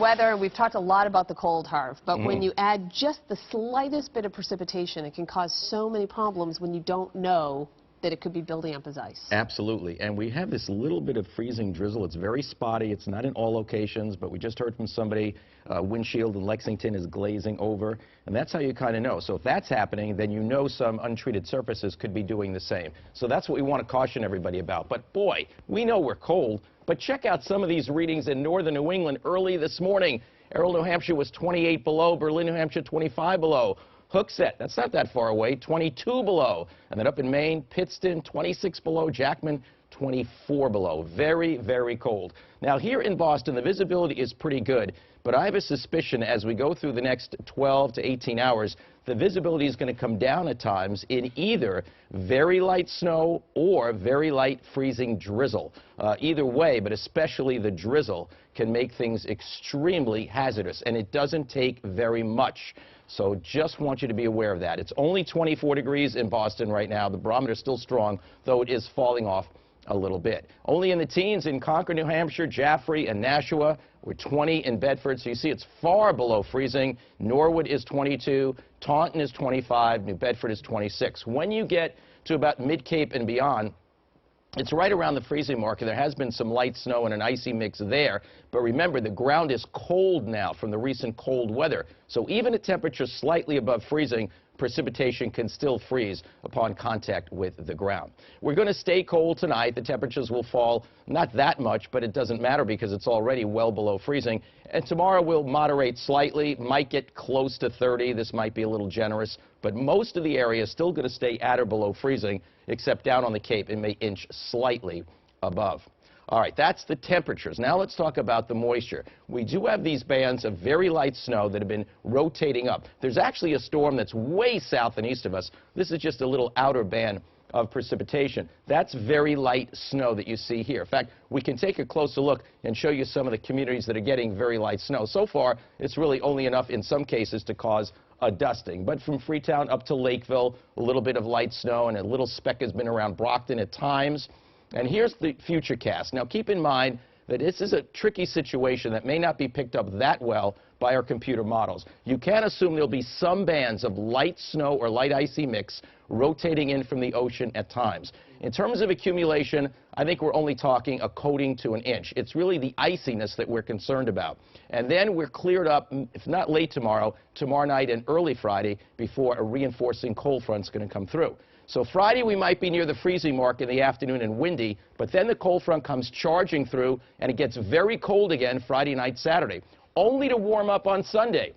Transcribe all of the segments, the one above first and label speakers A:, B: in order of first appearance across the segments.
A: weather, we've talked a lot about the cold, Harv, but when you add just the slightest bit of precipitation, it can cause so many problems when you don't know that it could be building up as ice.
B: Absolutely. And we have this little bit of freezing drizzle. It's very spotty. It's not in all locations, but we just heard from somebody, windshield in Lexington is glazing over, and that's how you kind of know. So if that's happening, then you know some untreated surfaces could be doing the same. So that's what we want to caution everybody about. But boy, we know we're cold, but check out some of these readings in northern New England early this morning. Errol, New Hampshire was 28 below, Berlin, New Hampshire 25 below. Hooksett, that's not that far away, 22 below. And then up in Maine, Pittston, 26 below, Jackman, 24 below. Very, very cold. Now, here in Boston, the visibility is pretty good, but I have a suspicion as we go through the next 12 to 18 hours, the visibility is going to come down at times in either very light snow or very light freezing drizzle. Either way, but especially the drizzle, can make things extremely hazardous, and it doesn't take very much. So just want you to be aware of that. It's only 24 degrees in Boston right now. The barometer is still strong, though it is falling off a little bit. Only in the teens in Concord, New Hampshire, Jaffrey, and Nashua. We're 20 in Bedford, so you see it's far below freezing. Norwood is 22, Taunton is 25, New Bedford is 26. When you get to about Mid-Cape and beyond, it's right around the freezing mark, and there has been some light snow and an icy mix there. But remember, the ground is cold now from the recent cold weather. So even at temperatures slightly above freezing, precipitation can still freeze upon contact with the ground. We're going to stay cold tonight. The temperatures will fall not that much, but it doesn't matter because it's already well below freezing. And tomorrow will moderate slightly, might get close to 30. This might be a little generous, but most of the area is still going to stay at or below freezing, except down on the Cape, it may inch slightly above. All right, that's the temperatures. Now let's talk about the moisture. We do have these bands of very light snow that have been rotating up. There's actually a storm that's way south and east of us. This is just a little outer band of precipitation. That's very light snow that you see here. In fact, we can take a closer look and show you some of the communities that are getting very light snow. So far, it's really only enough in some cases to cause a dusting. But from Freetown up to Lakeville, a little bit of light snow, and a little speck has been around Brockton at times. And here's the future cast. Now, keep in mind that this is a tricky situation that may not be picked up that well by our computer models. You can assume there'll be some bands of light snow or light icy mix rotating in from the ocean at times. In terms of accumulation, I think we're only talking a coating to an inch. It's really the iciness that we're concerned about. And then we're cleared up, if not late tomorrow night and early Friday, before a reinforcing cold front's going to come through. So Friday we might be near the freezing mark in the afternoon and windy, but then the cold front comes charging through and it gets very cold again Friday night, Saturday, only to warm up on Sunday.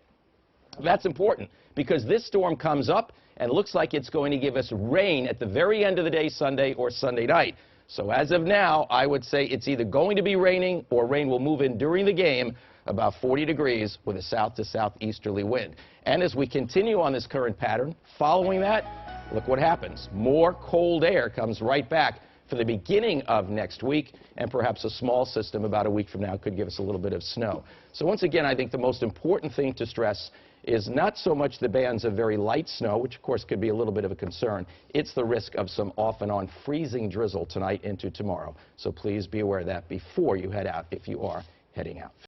B: That's important because this storm comes up and looks like it's going to give us rain at the very end of the day Sunday or Sunday night. So as of now, I would say it's either going to be raining or rain will move in during the game about 40 degrees with a south to southeasterly wind. And as we continue on this current pattern, following that, look what happens. More cold air comes right back for the beginning of next week, and perhaps a small system about a week from now could give us a little bit of snow. So once again, I think the most important thing to stress is not so much the bands of very light snow, which of course could be a little bit of a concern. It's the risk of some off and on freezing drizzle tonight into tomorrow. So please be aware of that before you head out if you are heading out.